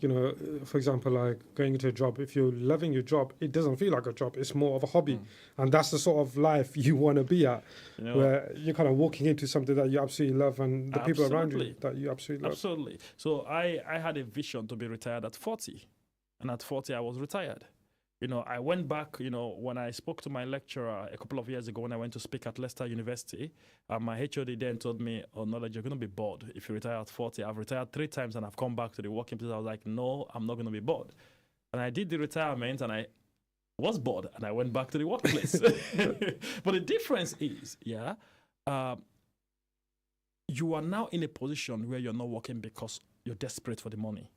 for example, like going into a job, if you're loving your job, it doesn't feel like a job. It's more of a hobby. And that's the sort of life you want to be at, where you're kind of walking into something that you absolutely love and the people around you that you absolutely love. Absolutely. So I had a vision to be retired at 40. And at 40, I was retired. I went back, when I spoke to my lecturer a couple of years ago when I went to speak at Leicester University, my HOD then told me, oh, Knowledge, you're going to be bored if you retire at 40. I've retired 3 times and I've come back to the working place. I was like, no, I'm not going to be bored. And I did the retirement and I was bored and I went back to the workplace. But the difference is, you are now in a position where you're not working because you're desperate for the money.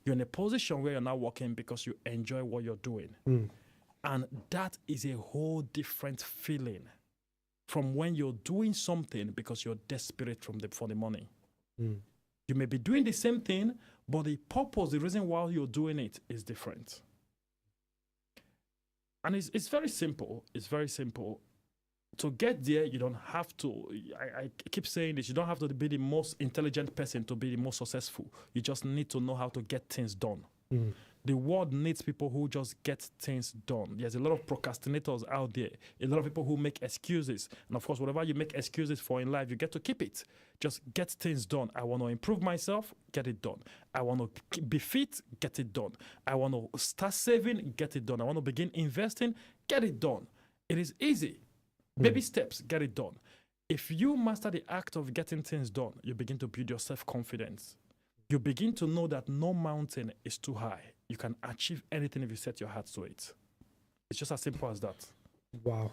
You're in a position where you're now working because you enjoy what you're doing. And that is a whole different feeling from when you're doing something because you're desperate for the money. You may be doing the same thing, but the purpose, the reason why you're doing it is different. And it's very simple. It's very simple. To get there, you don't have to, I keep saying this, you don't have to be the most intelligent person to be the most successful. You just need to know how to get things done. The world needs people who just get things done. There's a lot of procrastinators out there, a lot of people who make excuses. And of course, whatever you make excuses for in life, you get to keep it. Just get things done. I want to improve myself, get it done. I want to be fit, get it done. I want to start saving, get it done. I want to begin investing, get it done. It is easy. Baby steps, get it done. If you master the act of getting things done, you begin to build your self-confidence. You begin to know that no mountain is too high. You can achieve anything if you set your heart to it. It's just as simple as that. Wow.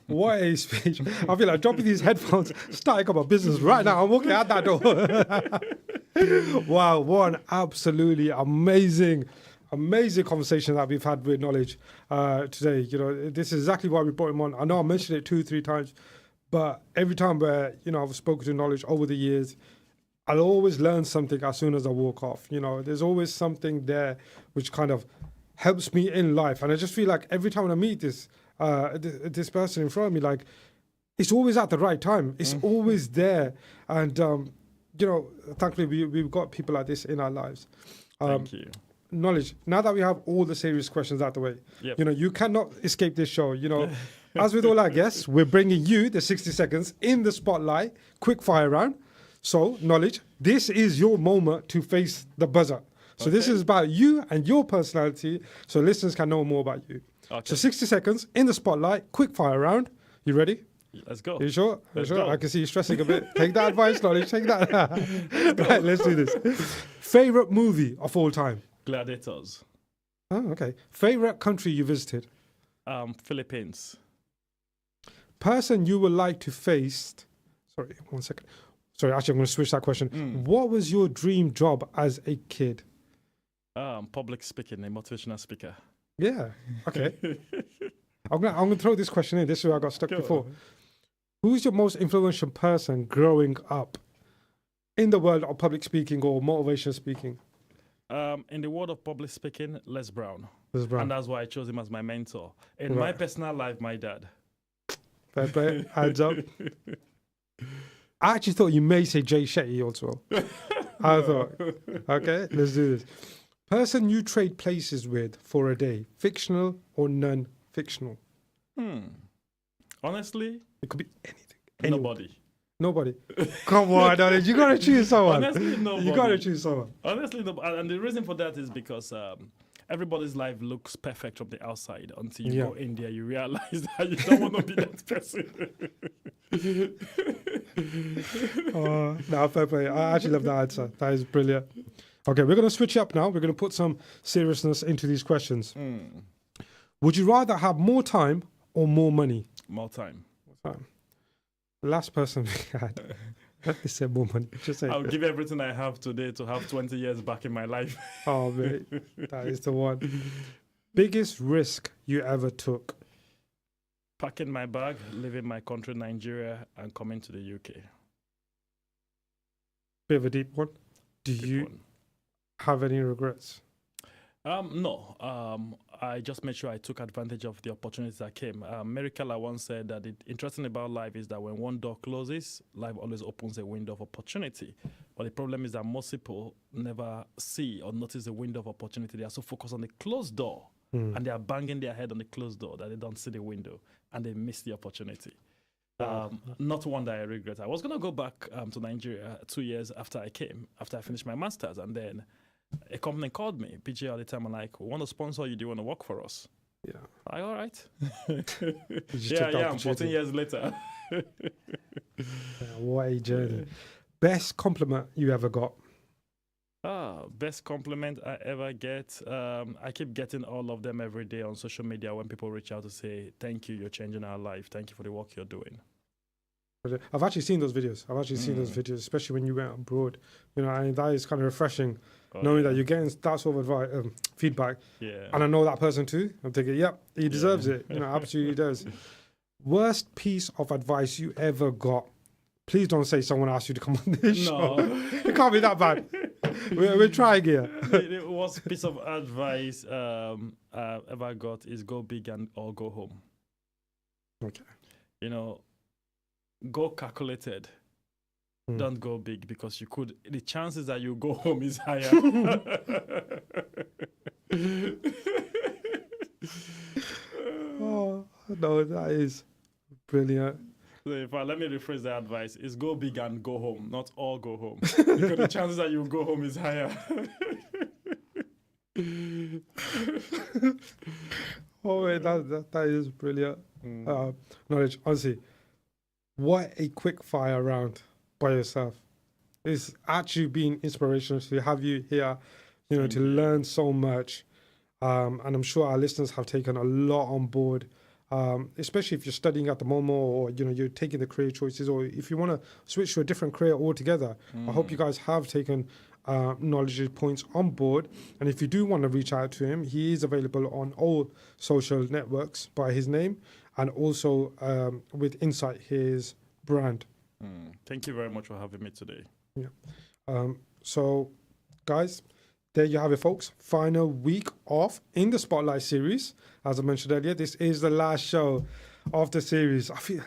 What a speech. I feel like dropping these headphones, starting up a business right now. I'm walking out that door. Wow, what an absolutely amazing conversation that we've had with Knowledge today. This is exactly why we brought him on. I know I mentioned it 2-3 times, but every time where, I've spoken to Knowledge over the years, I'll always learn something as soon as I walk off. There's always something there which kind of helps me in life. And I just feel like every time I meet this person in front of me, like, it's always at the right time. It's always there. And, thankfully we've got people like this in our lives. Thank you. Knowledge, now that we have all the serious questions out the way, you cannot escape this show. As with all our guests, we're bringing you the 60 seconds in the spotlight, quick fire round. So, Knowledge, this is your moment to face the buzzer. So this is about you and your personality, so listeners can know more about you. Okay. So 60 seconds in the spotlight, quick fire round. You ready? Let's go. You sure? Let's sure? go. I can see you stressing a bit. Take that advice, Knowledge. Take that. Right, let's do this. Favorite movie of all time? Gladiators. Oh, okay. Favorite country you visited? Philippines. Person you would like to face. Sorry, 1 second. Sorry, actually, I'm going to switch that question. What was your dream job as a kid? Public speaking, a motivational speaker. Yeah. Okay. I'm gonna throw this question in. This is where I got stuck before. Who's your most influential person growing up in the world of public speaking or motivational speaking? In the world of public speaking, Les Brown. Les Brown. And that's why I chose him as my mentor. In my personal life, my dad. Fair play. Hands up. I actually thought you may say Jay Shetty also. I thought, okay, let's do this. Person you trade places with for a day, fictional or non-fictional? Honestly, it could be anything. Nobody. Nobody. Come on, darling, you gotta choose someone. Honestly, nobody. You gotta choose someone. Honestly, and the reason for that is because everybody's life looks perfect from the outside until you go in there, you realize that you don't want to be that person. No, fair play. I actually love that answer. That is brilliant. Okay, we're going to switch up now. We're going to put some seriousness into these questions. Would you rather have more time or more money? More time. More time. The last person we had, they said more money. Just say I'll give everything I have today to have 20 years back in my life. Oh, mate, that is the one. Biggest risk you ever took? Packing my bag, leaving my country, Nigeria, and coming to the UK. Bit of a deep one. Do you have any regrets? No. I just made sure I took advantage of the opportunities that came. Mary Keller once said that the interesting about life is that when one door closes, life always opens a window of opportunity. But the problem is that most people never see or notice the window of opportunity. They are so focused on the closed door, and they are banging their head on the closed door that they don't see the window, and they miss the opportunity. Not one that I regret. I was going to go back to Nigeria 2 years after I finished my master's, and then a company called me, PG at the time, and like, we want to sponsor you. Do you want to work for us? Yeah. All right. I'm 14 years later. What a journey. Best compliment you ever got? Best compliment I ever get. I keep getting all of them every day on social media when people reach out to say, thank you, you're changing our life. Thank you for the work you're doing. I've actually seen those videos. Especially when you went abroad. You know, and that is kind of refreshing, knowing that you're getting that sort of feedback. Yeah. And I know that person too. I'm thinking, yep, he deserves it. You know, absolutely does. Worst piece of advice you ever got? Please don't say someone asked you to come on this show. It can't be that bad. We're trying here. The worst piece of advice I ever got is go big or go home. Okay. You know, go calculated. Don't go big because the chances that you go home is higher. Oh, no, that is brilliant. So let me rephrase the advice: is go big and go home, not all go home, because the chances that you go home is higher. Oh wait, that is brilliant. Knowledge, honestly, what a quick fire round by yourself. It's actually been inspirational to have you here, you know, to learn so much. And I'm sure our listeners have taken a lot on board. Especially if you're studying at the moment, or you know, you're taking the career choices, or if you want to switch to a different career altogether. I hope you guys have taken knowledge points on board. And if you do want to reach out to him, he is available on all social networks by his name, and also with Insight, his brand. Thank you very much for having me today. Yeah. So, guys, there you have it, folks. Final week off in the Spotlight series. As I mentioned earlier, this is the last show of the series. I feel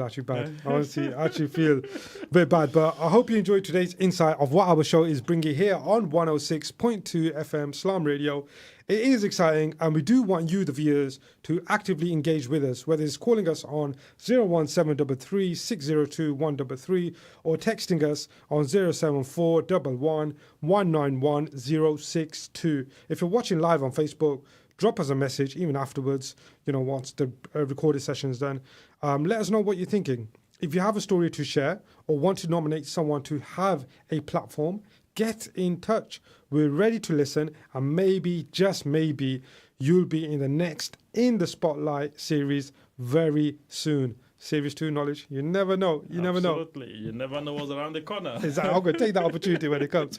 actually bad. Honestly, I actually feel a bit bad. But I hope you enjoyed today's insight of what our show is bringing here on 106.2 FM Slam Radio. It is exciting, and we do want you, the viewers, to actively engage with us, whether it's calling us on 01733 602 133 or texting us on 074 11 191 062. If you're watching live on Facebook, drop us a message even afterwards, you know, once the recorded session is done. Let us know what you're thinking. If you have a story to share or want to nominate someone to have a platform, get in touch. We're ready to listen, and maybe, just maybe, you'll be in the next In the Spotlight series very soon. Series 2 knowledge. You never know. You never know. Absolutely. You never know what's around the corner. Exactly. I'm going to take that opportunity when it comes.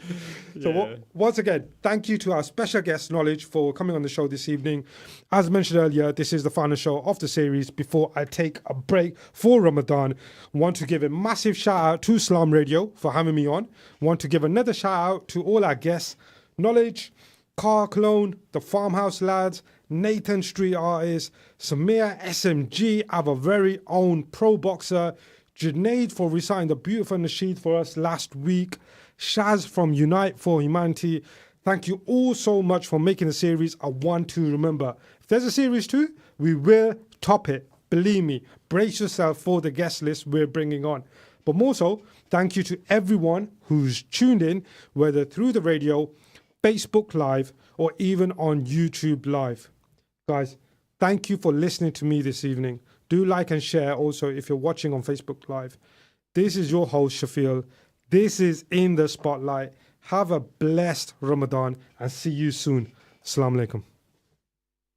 So Yeah. once again, thank you to our special guest, Knowledge, for coming on the show this evening. As mentioned earlier, this is the final show of the series before I take a break for Ramadan. Want to give a massive shout out to Islam Radio for having me on. Want to give another shout out to all our guests, Knowledge, Car Clone, the Farmhouse Lads, Nathan Street Artist, Samir SMG, our very own pro boxer, Junaid for reciting the beautiful nasheed for us last week, Shaz from Unite for Humanity. Thank you all so much for making the series a one to remember. If there's a series 2, we will top it. Believe me, brace yourself for the guest list we're bringing on. But more so, thank you to everyone who's tuned in, whether through the radio, Facebook Live, or even on YouTube Live. Guys, thank you for listening to me this evening. Do like and share also if you're watching on Facebook Live. This is your host, Shafeel. This is In the Spotlight. Have a blessed Ramadan and see you soon. Assalamu alaikum.